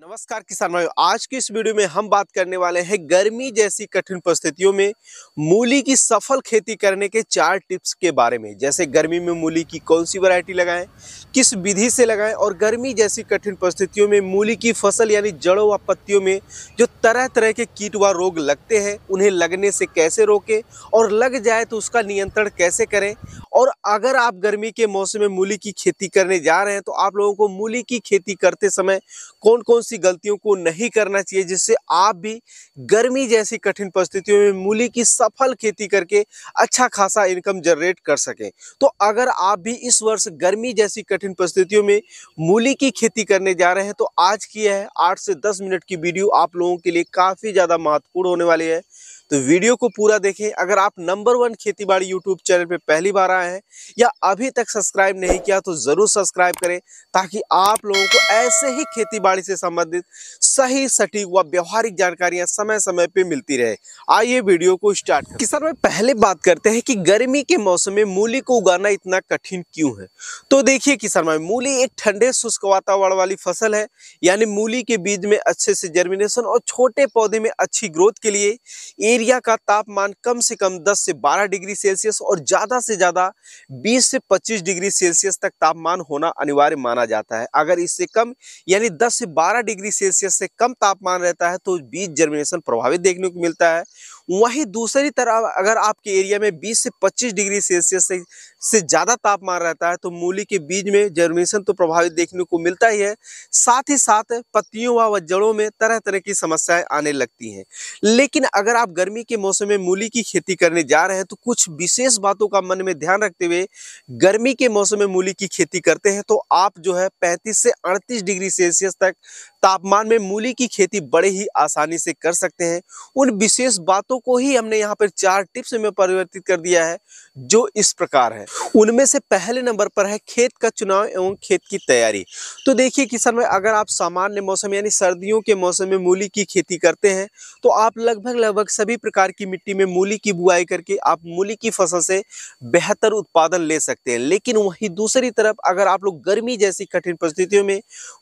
नमस्कार किसान भाइयों। आज की इस वीडियो में हम बात करने वाले हैं गर्मी जैसी कठिन परिस्थितियों में मूली की सफल खेती करने के 4 टिप्स के बारे में। जैसे गर्मी में मूली की कौन सी वैरायटी लगाएं, किस विधि से लगाएं और गर्मी जैसी कठिन परिस्थितियों में मूली की फसल यानी जड़ों व पत्तियों में जो तरह तरह के कीट व रोग लगते हैं उन्हें लगने से कैसे रोकें और लग जाए तो उसका नियंत्रण कैसे करें। और अगर आप गर्मी के मौसम में मूली की खेती करने जा रहे हैं तो आप लोगों को मूली की खेती करते समय कौन कौन सी गलतियों को नहीं करना चाहिए, जिससे आप भी गर्मी जैसी कठिन परिस्थितियों में मूली की सफल खेती करके अच्छा खासा इनकम जनरेट कर सकें। तो अगर आप भी इस वर्ष गर्मी जैसी कठिन परिस्थितियों में मूली की खेती करने जा रहे हैं तो आज की यह 8 से 10 मिनट की वीडियो आप लोगों के लिए काफ़ी ज़्यादा महत्वपूर्ण होने वाली है। तो वीडियो को पूरा देखें। अगर आप नंबर 1 खेतीबाड़ी यूट्यूब चैनल पे पहली बार आए हैं या अभी तक सब्सक्राइब नहीं किया तो ज़रूर सब्सक्राइब करें, ताकि आप लोगों को ऐसे ही खेतीबाड़ी से संबंधित सही सटीक व व्यवहारिक जानकारियां समय समय पे मिलती रहे। आइए वीडियो को स्टार्ट करें। किसान भाई, पहले बात करते हैं कि गर्मी के मौसम में मूली को उगाना इतना कठिन क्यों है। तो देखिए किसान भाई, मूली एक ठंडे शुष्क वातावरण वाली फसल है। यानी मूली के बीज में अच्छे से जर्मिनेशन और छोटे पौधे में अच्छी ग्रोथ के लिए एरिया का तापमान कम से कम 10 से 12 डिग्री सेल्सियस और ज़्यादा से ज़्यादा 20 से 25 डिग्री सेल्सियस तक तापमान होना अनिवार्य माना जाता है। अगर इससे कम यानी 10 से 12 डिग्री सेल्सियस से कम तापमान रहता है तो बीज जर्मिनेशन प्रभावित देखने को मिलता है। वहीं दूसरी तरफ अगर आपके एरिया में 20 से 25 डिग्री सेल्सियस से ज़्यादा तापमान रहता है तो मूली के बीज में जर्मिनेशन तो प्रभावित देखने को मिलता ही है, साथ ही साथ पत्तियों व जड़ों में तरह तरह की समस्याएं आने लगती हैं। लेकिन अगर आप गर्मी के मौसम में मूली की खेती करने जा रहे हैं तो कुछ विशेष बातों का मन में ध्यान रखते हुए गर्मी के मौसम में मूली की खेती करते हैं तो आप जो है 35 से 38 डिग्री सेल्सियस तक तापमान में मूली की खेती बड़े ही आसानी से कर सकते हैं। उन विशेष बातों को ही हमने यहाँ पर 4 टिप्स में परिवर्तित कर दिया है, जो इस प्रकार है। उनमें से पहले नंबर पर है खेत का चुनाव एवं खेत की तैयारी। तो देखिए किसान भाई, अगर आप सामान्य मौसम यानी सर्दियों के मौसम में मूली की खेती करते हैं तो आप लगभग सभी प्रकार की मिट्टी में मूली की बुआई करके आप मूली की फसल से बेहतर उत्पादन ले सकते हैं। लेकिन वहीं दूसरी तरफ अगर आप लोग गर्मी जैसी कठिन परिस्थितियों में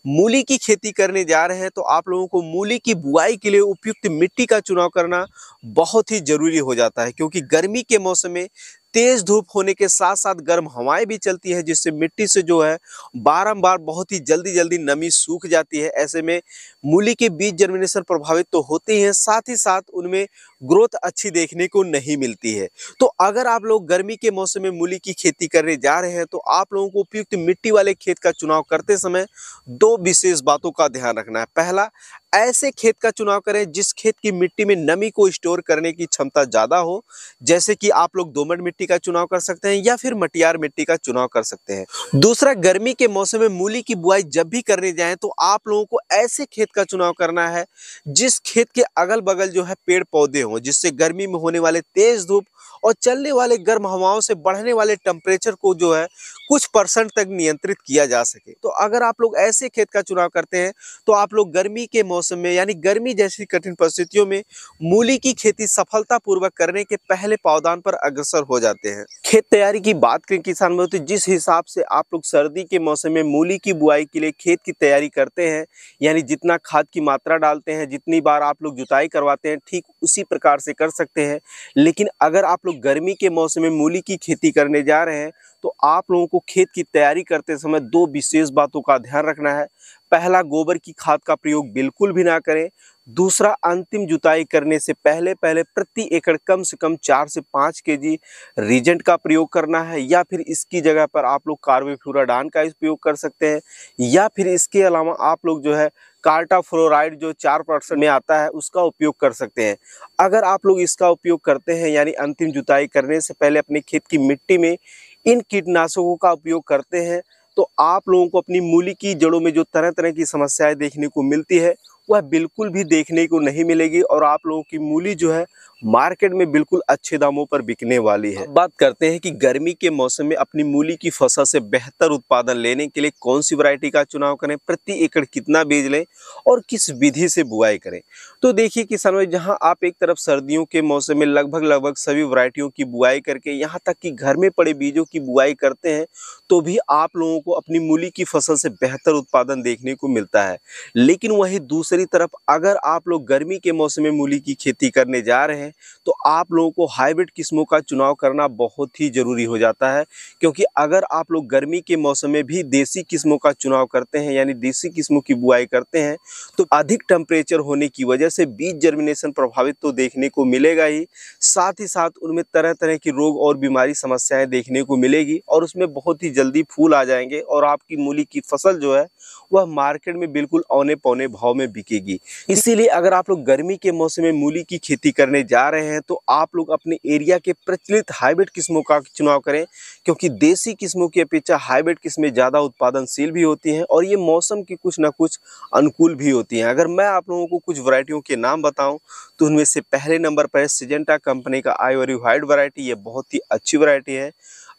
मूली की खेती करने जा रहे हैं तो आप लोगों को मूली की बुआई के लिए उपयुक्त मिट्टी का चुनाव करना बहुत ही जरूरी हो जाता है, क्योंकि गर्मी के मौसम में तेज धूप होने के साथ साथ गर्म हवाएं भी चलती है, जिससे मिट्टी से जो है बारंबार बहुत ही जल्दी नमी सूख जाती है। ऐसे में मूली के बीज जर्मिनेशन प्रभावित तो होते ही हैं, साथ ही साथ उनमें ग्रोथ अच्छी देखने को नहीं मिलती है। तो अगर आप लोग गर्मी के मौसम में मूली की खेती करने जा रहे हैं तो आप लोगों को उपयुक्त मिट्टी वाले खेत का चुनाव करते समय 2 विशेष बातों का ध्यान रखना है। पहला, ऐसे खेत का चुनाव करें जिस खेत की मिट्टी में नमी को स्टोर करने की क्षमता ज़्यादा हो। जैसे कि आप लोग दोमट मिट्टी का चुनाव कर सकते हैं या फिर मटियार मिट्टी का चुनाव कर सकते हैं। दूसरा, गर्मी के मौसम में मूली की बुआई जब भी करने जाएं तो आप लोगों को ऐसे खेत का चुनाव करना है जिस खेत के अगल बगल जो है पेड़ पौधे हों, जिससे गर्मी में होने वाले तेज धूप और चलने वाले गर्म हवाओं से बढ़ने वाले टेम्परेचर को जो है कुछ % तक नियंत्रित किया जा सके। तो अगर आप लोग ऐसे खेत का चुनाव करते हैं तो आप लोग गर्मी के मौसम में यानी गर्मी जैसी कठिन परिस्थितियों में मूली की खेती सफलतापूर्वक करने के पहले पावदान पर अग्रसर हो जाते हैं। खेत तैयारी की बात करें किसान भाई, तो जिस हिसाब से आप लोग सर्दी के मौसम में मूली की बुआई के लिए खेत की तैयारी करते हैं, यानी जितना खाद की मात्रा डालते हैं, जितनी बार आप लोग जुताई करवाते हैं, ठीक उसी प्रकार से कर सकते हैं। लेकिन अगर आप लोग गर्मी के मौसम में मूली की खेती करने जा रहे हैं तो आप लोगों को खेत की तैयारी करते समय 2 विशेष बातों का ध्यान रखना है। पहला, गोबर की खाद का प्रयोग बिल्कुल भी ना करें। दूसरा, अंतिम जुताई करने से पहले प्रति एकड़ कम से कम 4 से 5 केजी रीजेंट का प्रयोग करना है, या फिर इसकी जगह पर आप लोग कार्बोफ्यूराडान का उपयोग कर सकते हैं, या फिर इसके अलावा आप लोग जो है कार्टा फ्लोराइड जो 4% में आता है उसका उपयोग कर सकते हैं। अगर आप लोग इसका उपयोग करते हैं यानी अंतिम जुताई करने से पहले अपने खेत की मिट्टी में इन कीटनाशकों का उपयोग करते हैं तो आप लोगों को अपनी मूली की जड़ों में जो तरह तरह की समस्याएं देखने को मिलती है वह बिल्कुल भी देखने को नहीं मिलेगी और आप लोगों की मूली जो है मार्केट में बिल्कुल अच्छे दामों पर बिकने वाली है। बात करते हैं कि गर्मी के मौसम में अपनी मूली की फसल से बेहतर उत्पादन लेने के लिए कौन सी वैरायटी का चुनाव करें, प्रति एकड़ कितना बीज लें और किस विधि से बुआई करें। तो देखिए किसानों, जहां आप एक तरफ सर्दियों के मौसम में लगभग सभी वैरायटियों की बुआई करके यहाँ तक कि घर में पड़े बीजों की बुआई करते हैं, तो भी आप लोगों को अपनी मूली की फसल से बेहतर उत्पादन देखने को मिलता है। लेकिन वहीं दूसरी तरफ अगर आप लोग गर्मी के मौसम में मूली की खेती करने जा रहे हैं, तो आप लोगों को हाइब्रिड किस्मों का चुनाव करना बहुत ही जरूरी हो जाता है। क्योंकि अगर आप लोग गर्मी के मौसम में भी देसी किस्मों का चुनाव करते हैं, यानी देसी किस्मों की बुआई करते हैं, तो अधिक टेम्परेचर होने की वजह से बीज जर्मिनेशन प्रभावित तो देखने को मिलेगा ही, साथ ही साथ उनमें तरह तरह की रोग और बीमारी समस्याएं देखने को मिलेगी और उसमें बहुत ही जल्दी फूल आ जाएंगे और आपकी मूली की फसल जो है वह मार्केट में बिल्कुल औने पौने भाव में बिकेगी। इसीलिए अगर आप लोग गर्मी के मौसम में मूली की खेती करने जा रहे हैं, तो आप लोग अपने एरिया के प्रचलित हाइब्रिड किस्मों का चुनाव करें, क्योंकि देसी किस्मों की अपेक्षा हाइब्रिड किस्में ज़्यादा उत्पादनशील भी होती हैं और ये मौसम की कुछ ना कुछ अनुकूल भी होती हैं। अगर मैं आप लोगों को कुछ वैरायटियों के नाम बताऊं, तो उनमें से पहले नंबर पर है सिजेंटा कंपनी का आइवरी व्हाइट वैरायटी। ये बहुत ही अच्छी वैरायटी है।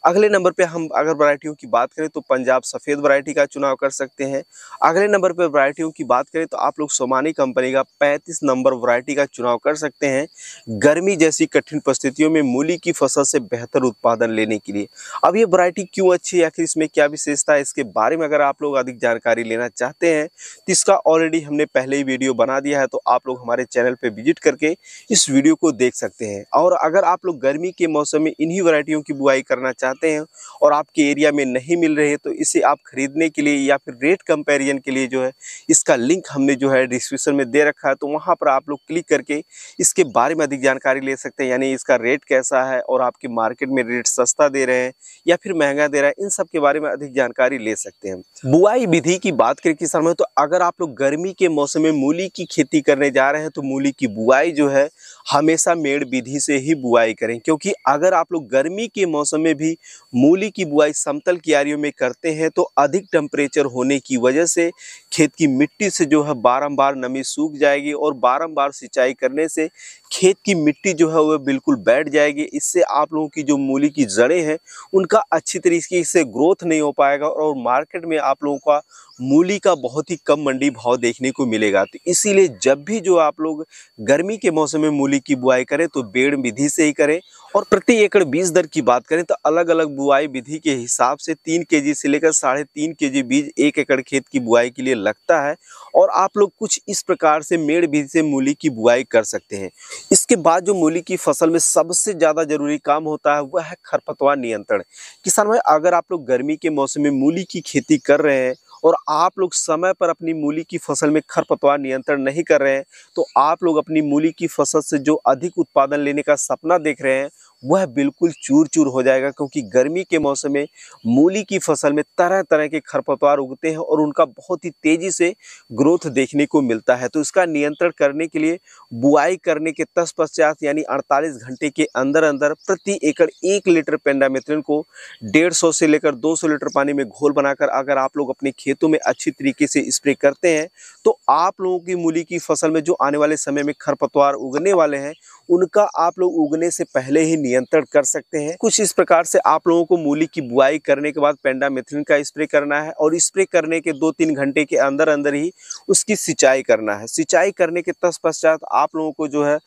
अगले नंबर पे हम अगर वैरायटियों की बात करें तो पंजाब सफ़ेद वैरायटी का चुनाव कर सकते हैं। अगले नंबर पे वैरायटियों की बात करें तो आप लोग सोमानी कंपनी का 35 नंबर वैरायटी का चुनाव कर सकते हैं, गर्मी जैसी कठिन परिस्थितियों में मूली की फसल से बेहतर उत्पादन लेने के लिए। अब ये वैरायटी क्यों अच्छी है, आखिर इसमें क्या विशेषता है, इसके बारे में अगर आप लोग अधिक जानकारी लेना चाहते हैं तो इसका ऑलरेडी हमने पहले ही वीडियो बना दिया है, तो आप लोग हमारे चैनल पर विजिट करके इस वीडियो को देख सकते हैं। और अगर आप लोग गर्मी के मौसम में इन्हीं वैरायटियों की बुआई करना चाहते हैं और आपके एरिया में नहीं मिल रहे, तो इसे आप खरीदने के लिए या फिर रेट कंपैरिजन के लिए जो है इसका लिंक हमने जो है डिस्क्रिप्शन में दे रखा है, तो वहां पर आप लोग क्लिक करके इसके बारे में अधिक जानकारी ले सकते हैं। यानी इसका रेट कैसा है और आपके मार्केट में रेट सस्ता दे रहे हैं या फिर महंगा दे रहा है, इन सब के बारे में अधिक जानकारी ले सकते हैं। बुआई विधि की बात करें किसान में, तो अगर आप लोग गर्मी के मौसम में मूली की खेती करने जा रहे हैं, तो मूली की बुआई जो है हमेशा मेड़ विधि से ही बुआई करें। क्योंकि अगर आप लोग गर्मी के मौसम में भी मूली की बुआई समतल क्यारियों में करते हैं, तो अधिक टेम्परेचर होने की वजह से खेत की मिट्टी से जो है बारंबार नमी सूख जाएगी और बारंबार सिंचाई करने से खेत की मिट्टी जो है वह बिल्कुल बैठ जाएगी। इससे आप लोगों की जो मूली की जड़ें हैं उनका अच्छी तरीके से ग्रोथ नहीं हो पाएगा और मार्केट में आप लोगों का मूली का बहुत ही कम मंडी भाव देखने को मिलेगा। तो इसीलिए जब भी जो आप लोग गर्मी के मौसम में मूली की बुआई करें तो बेड़ विधि से ही करें। और प्रति एकड़ बीज दर की बात करें तो अलग अलग बुआई विधि के हिसाब से 3 केजी से लेकर 3.5 केजी बीज 1 एकड़ खेत की बुआई के लिए लगता है। और आप लोग कुछ इस प्रकार से मेड़ विधि से मूली की बुआई कर सकते हैं। इसके बाद जो मूली की फसल में सबसे ज़्यादा जरूरी काम होता है वह है खरपतवार नियंत्रण। किसान भाई, अगर आप लोग गर्मी के मौसम में मूली की खेती कर रहे हैं और आप लोग समय पर अपनी मूली की फसल में खरपतवार नियंत्रण नहीं कर रहे हैं, तो आप लोग अपनी मूली की फसल से जो अधिक उत्पादन लेने का सपना देख रहे हैं वह बिल्कुल चूर चूर हो जाएगा। क्योंकि गर्मी के मौसम में मूली की फसल में तरह तरह के खरपतवार उगते हैं और उनका बहुत ही तेजी से ग्रोथ देखने को मिलता है। तो इसका नियंत्रण करने के लिए बुआई करने के तत्पश्चात यानी 48 घंटे के अंदर अंदर प्रति एकड़ 1 लीटर पेंडामिथलिन को 150 से लेकर 200 लीटर पानी में घोल बनाकर अगर आप लोग अपने खेतों में अच्छी तरीके से स्प्रे करते हैं, तो आप लोगों की मूली की फसल में जो आने वाले समय में खरपतवार उगने वाले हैं उनका आप लोग उगने से पहले ही नियंत्रण कर सकते हैं। कुछ इस प्रकार से आप लोगों को मूली की बुआई करने के बाद पेंडामिथलिन का स्प्रे करना है और स्प्रे करने के 2-3 घंटे के अंदर अंदर ही उसकी सिंचाई करना है। सिंचाई करने के तत्पश्चात आप लोगों को जो है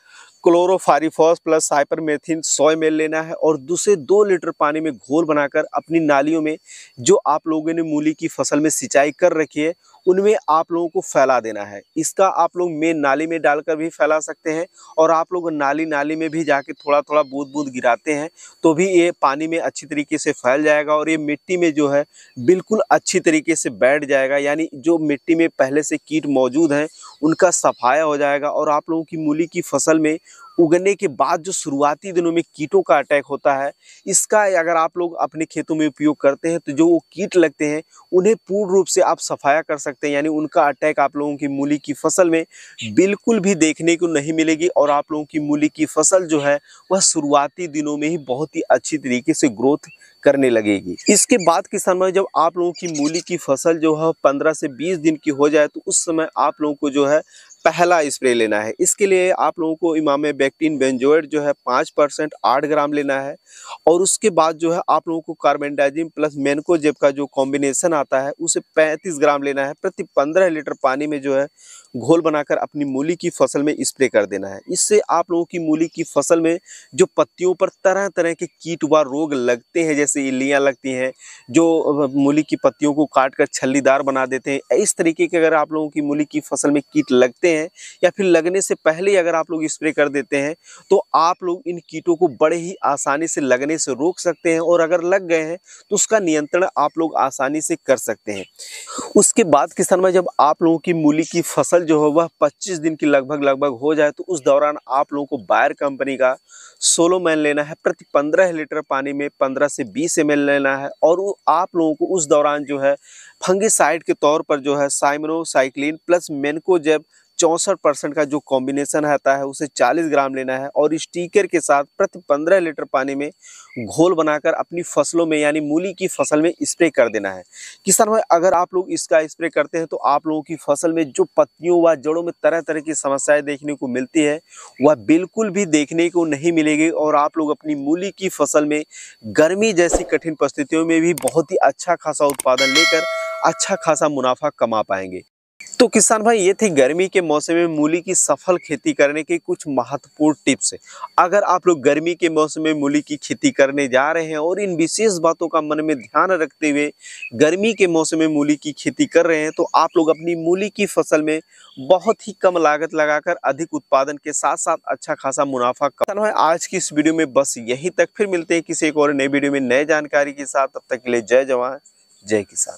क्लोरोफारीफॉस प्लस साइपरमेथ्रिन 100 ml लेना है और दूसरे 2 लीटर पानी में घोल बनाकर अपनी नालियों में जो आप लोगों ने मूली की फसल में सिंचाई कर रखी है उनमें आप लोगों को फैला देना है। इसका आप लोग मेन नाली में डालकर भी फैला सकते हैं और आप लोग नाली में भी जाके थोड़ा थोड़ा बूंद बूंद गिराते हैं तो भी ये पानी में अच्छी तरीके से फैल जाएगा और ये मिट्टी में जो है बिल्कुल अच्छी तरीके से बैठ जाएगा। यानी जो मिट्टी में पहले से कीट मौजूद हैं उनका सफाया हो जाएगा और आप लोगों की मूली की फसल में उगने के बाद जो शुरुआती दिनों में कीटों का अटैक होता है, इसका अगर आप लोग अपने खेतों में उपयोग करते हैं तो जो वो कीट लगते हैं उन्हें पूर्ण रूप से आप सफाया कर सकते हैं। यानी उनका अटैक आप लोगों की मूली की फसल में बिल्कुल भी देखने को नहीं मिलेगी और आप लोगों की मूली की फसल जो है वह शुरुआती दिनों में ही बहुत ही अच्छी तरीके से ग्रोथ करने लगेगी। इसके बाद किसान भाई, जब आप लोगों की मूली की फसल जो है 15 से 20 दिन की हो जाए तो उस समय आप लोगों को जो है पहला स्प्रे लेना है। इसके लिए आप लोगों को इमामेक्टिन बेंजोएट जो है 5% 8 ग्राम लेना है और उसके बाद जो है आप लोगों को कार्बेंडाजिम प्लस मेनकोजेब का जो कॉम्बिनेशन आता है उसे 35 ग्राम लेना है। प्रति 15 लीटर पानी में जो है घोल बनाकर अपनी मूली की फसल में स्प्रे कर देना है। इससे आप लोगों की मूली की फसल में जो पत्तियों पर तरह तरह के कीट व रोग लगते हैं, जैसे इल्लियाँ लगती हैं जो मूली की पत्तियों को काट कर छल्लीदार बना देते हैं, इस तरीके के अगर आप लोगों की मूली की फसल में कीट लगते हैं या फिर लगने से पहले ही अगर आप लोग स्प्रे कर देते हैं तो आप लोग इन कीटों को बड़े ही आसानी से लगने से रोक सकते हैं और अगर लग गए हैं तो उसका नियंत्रण आप लोग आसानी से कर सकते हैं। उसके बाद किसान भाई, जब आप लोगों की मूली की फसल जो है वह 25 दिन की लगभग हो जाए तो उस दौरान आप लोगों को बायर कंपनी का सोलोमैन लेना है। प्रति 15 लीटर पानी में 15 से 20 ml लेना है और आप लोगों को उस दौरान जो है फंगिसाइड के तौर पर जो है साइमोसाइक्लिन प्लस मेनकोजेब 64% का जो कॉम्बिनेशन आता है उसे 40 ग्राम लेना है और स्टिकर के साथ प्रति 15 लीटर पानी में घोल बनाकर अपनी फसलों में यानी मूली की फसल में स्प्रे कर देना है। किसान भाई, अगर आप लोग इसका स्प्रे करते हैं तो आप लोगों की फसल में जो पत्तियों व जड़ों में तरह तरह की समस्याएं देखने को मिलती है वह बिल्कुल भी देखने को नहीं मिलेगी और आप लोग अपनी मूली की फसल में गर्मी जैसी कठिन परिस्थितियों में भी बहुत ही अच्छा खासा उत्पादन लेकर अच्छा खासा मुनाफा कमा पाएंगे। तो किसान भाई, ये थे गर्मी के मौसम में मूली की सफल खेती करने के कुछ महत्वपूर्ण टिप्स। अगर आप लोग गर्मी के मौसम में मूली की खेती करने जा रहे हैं और इन विशेष बातों का मन में ध्यान रखते हुए गर्मी के मौसम में मूली की खेती कर रहे हैं तो आप लोग अपनी मूली की फसल में बहुत ही कम लागत लगाकर अधिक उत्पादन के साथ साथ अच्छा खासा मुनाफा किसान भाई, आज की इस वीडियो में बस यहीं तक। फिर मिलते हैं किसी एक और नई वीडियो में नए जानकारी के साथ। तब तक के लिए जय जवान जय किसान।